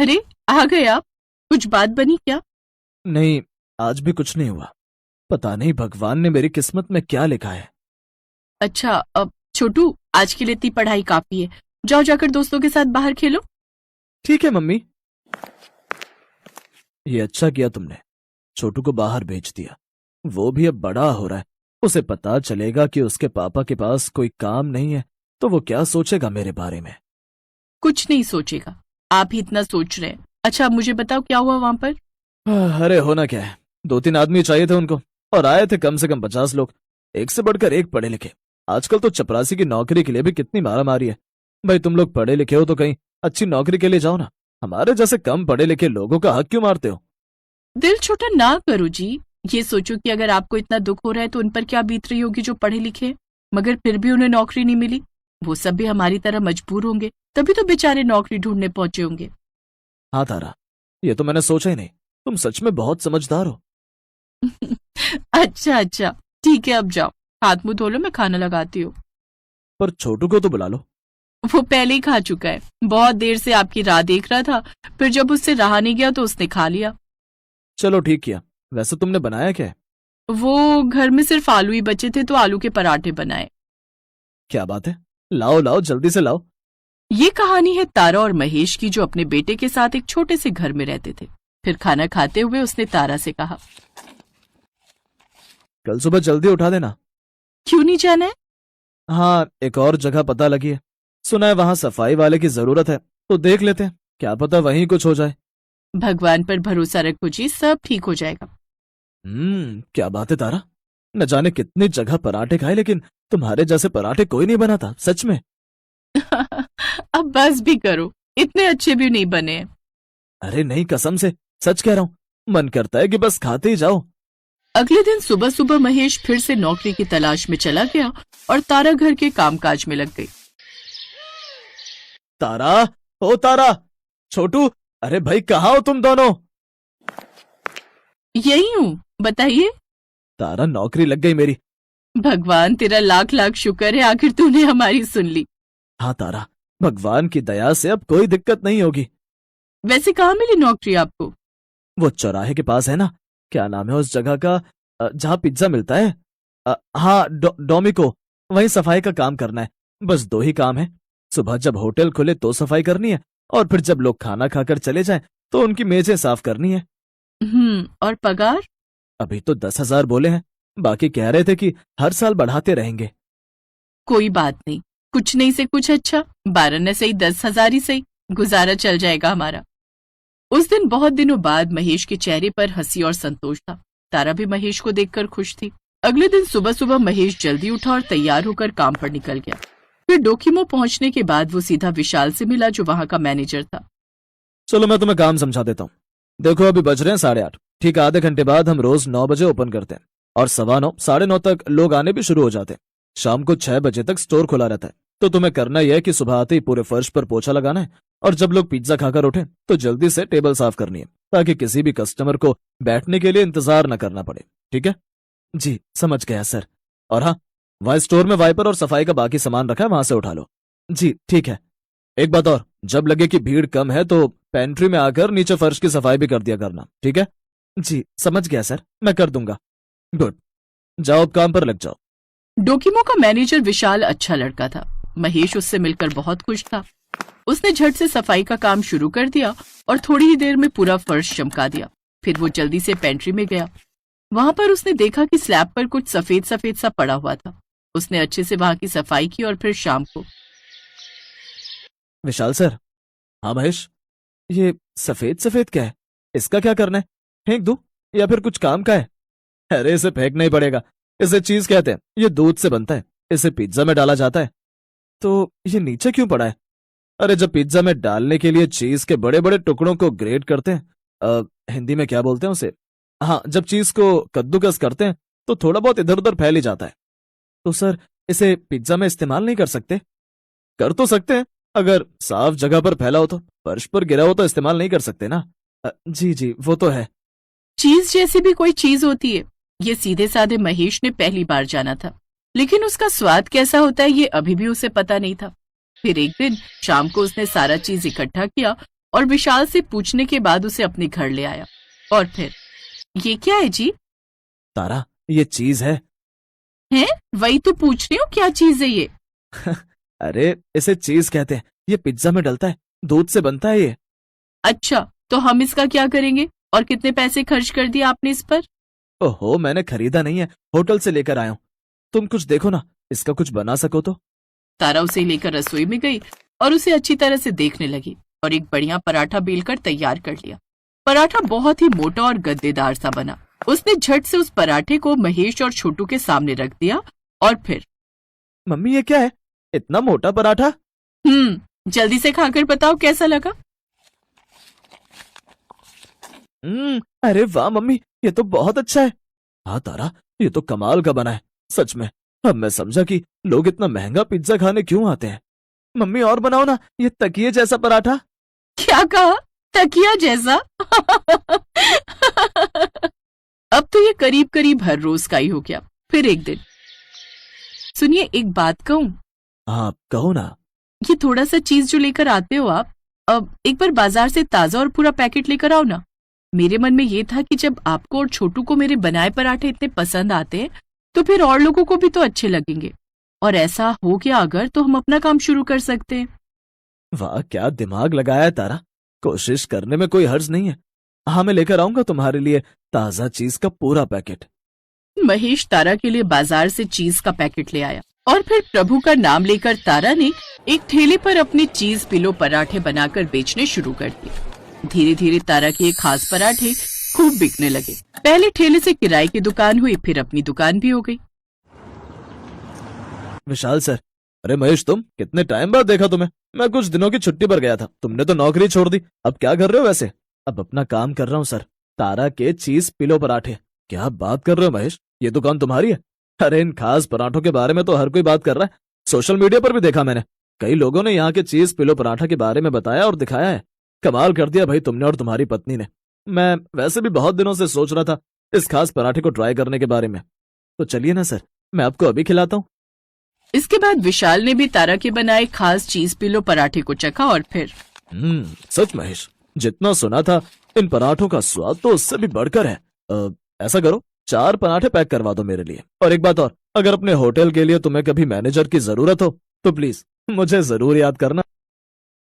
अरे, आ गए आप। कुछ बात बनी क्या? नहीं, आज भी कुछ नहीं हुआ। पता नहीं भगवान ने मेरी किस्मत में क्या लिखा है। अच्छा, अब छोटू, आज के लिए इतनी पढ़ाई काफी है। जाओ, जाकर दोस्तों के साथ बाहर खेलो। ठीक है मम्मी। ये अच्छा किया तुमने, छोटू को बाहर भेज दिया। वो भी अब बड़ा हो रहा है, उसे पता चलेगा कि उसके पापा के पास कोई काम नहीं है तो वो क्या सोचेगा मेरे बारे में। कुछ नहीं सोचेगा, आप ही इतना सोच रहे हैं। अच्छा, अब मुझे बताओ क्या हुआ वहां पर? अरे होना क्या है, 2-3 आदमी चाहिए थे उनको, और आए थे कम से कम 50 लोग, एक से बढ़कर एक पढ़े लिखे। आजकल तो चपरासी की नौकरी के लिए भी कितनी मारामारी है। भाई तुम लोग पढ़े लिखे हो तो कहीं अच्छी नौकरी के लिए जाओ ना, हमारे जैसे कम पढ़े लिखे लोगों का हक क्यों मारते हो। दिल छोटा ना करो जी। ये सोचो कि अगर आपको इतना दुख हो रहा है तो उन पर क्या बीत रही होगी जो पढ़े लिखे हैं, मगर फिर भी उन्हें नौकरी नहीं मिली। वो सब भी हमारी तरह मजबूर होंगे, तभी तो बेचारे नौकरी ढूंढने पहुंचे होंगे। हाँ तारा, ये तो मैंने सोचा ही नहीं, तुम सच में बहुत समझदार हो। अच्छा अच्छा, ठीक है, अब जाओ, हाथ मुंह धो लो, मैं खाना लगाती हूँ। पर छोटू को तो बुला लो। वो पहले ही खा चुका है, बहुत देर से आपकी राह देख रहा था, फिर जब उससे रहा नहीं गया तो उसने खा लिया। चलो ठीक किया। वैसे तुमने बनाया क्या है? वो घर में सिर्फ आलू ही बचे थे तो आलू के पराठे बनाए। क्या बात है, लाओ लाओ जल्दी से लाओ। ये कहानी है तारा और महेश की, जो अपने बेटे के साथ एक छोटे से घर में रहते थे। फिर खाना खाते हुए उसने तारा से कहा, कल सुबह जल्दी उठा देना। क्यों नहीं जाना है? हाँ, एक और जगह पता लगी है, सुना है वहां सफाई वाले की जरूरत है, तो देख लेते हैं, क्या पता वहीं कुछ हो जाए। भगवान पर भरोसा रखो जी, सब ठीक हो जाएगा। क्या बात है तारा, न जाने कितनी जगह पराठे खाए लेकिन तुम्हारे जैसे पराठे कोई नहीं बनाता, सच में। अब बस भी करो, इतने अच्छे भी नहीं बने हैं। अरे नहीं, कसम से सच कह रहा हूं, मन करता है कि बस खाते ही जाओ। अगले दिन सुबह सुबह महेश फिर से नौकरी की तलाश में चला गया और तारा घर के कामकाज में लग गई। तारा, ओ तारा, छोटू, अरे भाई कहाँ हो तुम दोनों? यही हूँ, बताइए। तारा, नौकरी लग गई मेरी। भगवान तेरा लाख लाख शुक्र है, आखिर तूने हमारी सुन ली। हाँ तारा, भगवान की दया से अब कोई दिक्कत नहीं होगी। वैसे कहाँ मिली नौकरी आपको? वो चौराहे के पास है ना, क्या नाम है उस जगह का, जहाँ पिज्जा मिलता है। हाँ, डोमिको, वहीं सफाई का काम करना है। बस 2 ही काम है, सुबह जब होटल खुले तो सफाई करनी है, और फिर जब लोग खाना खाकर चले जाएं तो उनकी मेजें साफ करनी है। और पगार? अभी तो 10,000 बोले हैं, बाकी कह रहे थे कि हर साल बढ़ाते रहेंगे। कोई बात नहीं, कुछ नहीं से कुछ अच्छा, 12 न सही 10,000 ही सही, गुजारा चल जाएगा हमारा। उस दिन बहुत दिनों बाद महेश के चेहरे पर हंसी और संतोष था। तारा भी महेश को देखकर खुश थी। अगले दिन सुबह सुबह महेश जल्दी उठा और तैयार होकर काम पर निकल गया। फिर डोकीमो पहुंचने के बाद वो सीधा विशाल से मिला, जो वहां का मैनेजर था। चलो मैं तुम्हें काम समझा देता हूँ। देखो अभी बज रहे हैं 8:30, ठीक आधे घंटे बाद हम रोज 9 बजे ओपन करते हैं, और 9:15 9:30 तक लोग आने भी शुरू हो जाते हैं। शाम को 6 बजे तक स्टोर खुला रहता है। तो तुम्हें करना यह है कि सुबह आते ही पूरे फर्श पर पोछा लगाना है, और जब लोग पिज्जा खाकर उठे तो जल्दी से टेबल साफ करनी है, ताकि किसी भी कस्टमर को बैठने के लिए इंतजार न करना पड़े। ठीक है? जी समझ गया सर। और हाँ, वहां स्टोर में वाइपर और सफाई का बाकी सामान रखा है, वहां से उठा लो। जी ठीक है। एक बात और, जब लगे कि भीड़ कम है तो पेंट्री में आकर नीचे फर्श की सफाई भी कर दिया करना। ठीक है? जी समझ गया सर, मैं कर दूंगा। गुड, जाओ अब काम पर लग जाओ। डोकीमो का मैनेजर विशाल अच्छा लड़का था। महेश उससे मिलकर बहुत खुश था। उसने झट से सफाई का काम शुरू कर दिया और थोड़ी ही देर में पूरा फर्श चमका दिया। फिर वो जल्दी से पेंट्री में गया। वहां पर उसने देखा कि स्लैब पर कुछ सफेद सफेद सा पड़ा हुआ था। उसने अच्छे से वहां की सफाई की और फिर शाम को, विशाल सर। हाँ महेश, ये सफेद सफेद क्या है, इसका क्या करना है? फेंक दूं या फिर कुछ काम का है? अरे इसे फेंकना ही पड़ेगा, इसे चीज कहते हैं, ये दूध से बनता है, इसे पिज्जा में डाला जाता है। तो ये नीचे क्यों पड़ा है? अरे जब पिज्जा में डालने के लिए चीज के बड़े बड़े टुकड़ों को ग्रेट करते हैं, हिंदी में क्या बोलते हैं उसे, हाँ, जब चीज को कद्दूकस करते हैं तो थोड़ा बहुत इधर उधर फैल ही जाता है। तो सर इसे पिज्जा में इस्तेमाल नहीं कर सकते? कर तो सकते हैं, अगर साफ जगह पर फैला हो तो, फर्श पर गिरा हो तो इस्तेमाल नहीं कर सकते ना। जी जी वो तो है। चीज जैसी भी कोई चीज होती है, ये सीधे साधे महेश ने पहली बार जाना था। लेकिन उसका स्वाद कैसा होता है ये अभी भी उसे पता नहीं था। फिर एक दिन शाम को उसने सारा चीज इकट्ठा किया और विशाल से पूछने के बाद उसे अपने घर ले आया। और फिर, ये क्या है जी? तारा, ये चीज है। हैं? वही तो पूछ रही हूँ, क्या चीज है ये? अरे, इसे चीज कहते हैं। ये पिज्जा में डलता है, दूध से बनता है ये। अच्छा, तो हम इसका क्या करेंगे? और कितने पैसे खर्च कर दिए आपने इस पर? ओहो, मैंने खरीदा नहीं है, होटल से लेकर आया हूँ। तुम कुछ देखो ना, इसका कुछ बना सको तो। तारा उसे लेकर रसोई में गई और उसे अच्छी तरह से देखने लगी और एक बढ़िया पराठा बेलकर तैयार कर लिया। पराठा बहुत ही मोटा और गद्देदार सा बना। उसने झट से उस पराठे को महेश और छोटू के सामने रख दिया और फिर, मम्मी, ये क्या है? इतना मोटा पराठा? जल्दी से खाकर बताओ कैसा लगा। अरे वाह मम्मी, ये तो बहुत अच्छा है। हाँ तारा, ये तो कमाल का बना है सच में। अब मैं समझा कि लोग इतना महंगा पिज्जा खाने क्यों आते हैं। मम्मी, और बनाओ ना ये तकिए जैसा पराठा। क्या कहा? तकिया जैसा? अब तो ये करीब करीब हर रोज का ही हो गया। फिर एक दिन, सुनिए एक बात कहूं? हाँ, कहो ना। ये थोड़ा सा चीज जो लेकर आते हो आप, अब एक बार बाजार से ताजा और पूरा पैकेट लेकर आओ ना। मेरे मन में ये था कि जब आपको और छोटू को मेरे बनाए पराठे इतने पसंद आते हैं तो फिर और लोगों को भी तो अच्छे लगेंगे। और ऐसा हो गया अगर, तो हम अपना काम शुरू कर सकते हैं। वाह, क्या दिमाग लगाया है तारा। कोशिश करने में कोई हर्ज नहीं है। हाँ, मैं लेकर आऊंगा तुम्हारे लिए ताजा चीज का पूरा पैकेट। महेश तारा के लिए बाजार से चीज का पैकेट ले आया और फिर प्रभु का नाम लेकर तारा ने एक ठेले पर अपने चीज पिलो पराठे बनाकर बेचने शुरू कर दिए। धीरे धीरे तारा के ये खास पराठे खूब बिकने लगे। पहले ठेले से किराए की दुकान हुई, फिर अपनी दुकान भी हो गई। विशाल सर, अरे महेश, तुम कितने टाइम बाद देखा तुम्हें। मैं कुछ दिनों की छुट्टी पर गया था, तुमने तो नौकरी छोड़ दी। अब क्या कर रहे हो वैसे? अब अपना काम कर रहा हूँ सर, तारा के चीज पिलो पराठे। क्या बात कर रहे हो महेश, ये दुकान तुम्हारी है? अरे, इन खास पराठों के बारे में तो हर कोई बात कर रहा है। सोशल मीडिया पर भी देखा मैंने, कई लोगों ने यहाँ के चीज पिलो पराठा के बारे में बताया और दिखाया है। कमाल कर दिया भाई तुमने और तुम्हारी पत्नी ने। मैं वैसे भी बहुत दिनों से सोच रहा था इस खास पराठे को ट्राई करने के बारे में। तो चलिए ना सर, मैं आपको अभी खिलाता हूँ। इसके बाद विशाल ने भी तारा के बनाए खास चीज पिलो पराठे को चखा और फिर, सच महेश, जितना सुना था इन पराठों का स्वाद तो उससे भी बढ़कर है। ऐसा करो, 4 पराठे पैक करवा दो मेरे लिए। और एक बात और, अगर अपने होटल के लिए तुम्हें कभी मैनेजर की जरूरत हो तो प्लीज मुझे जरूर याद करना।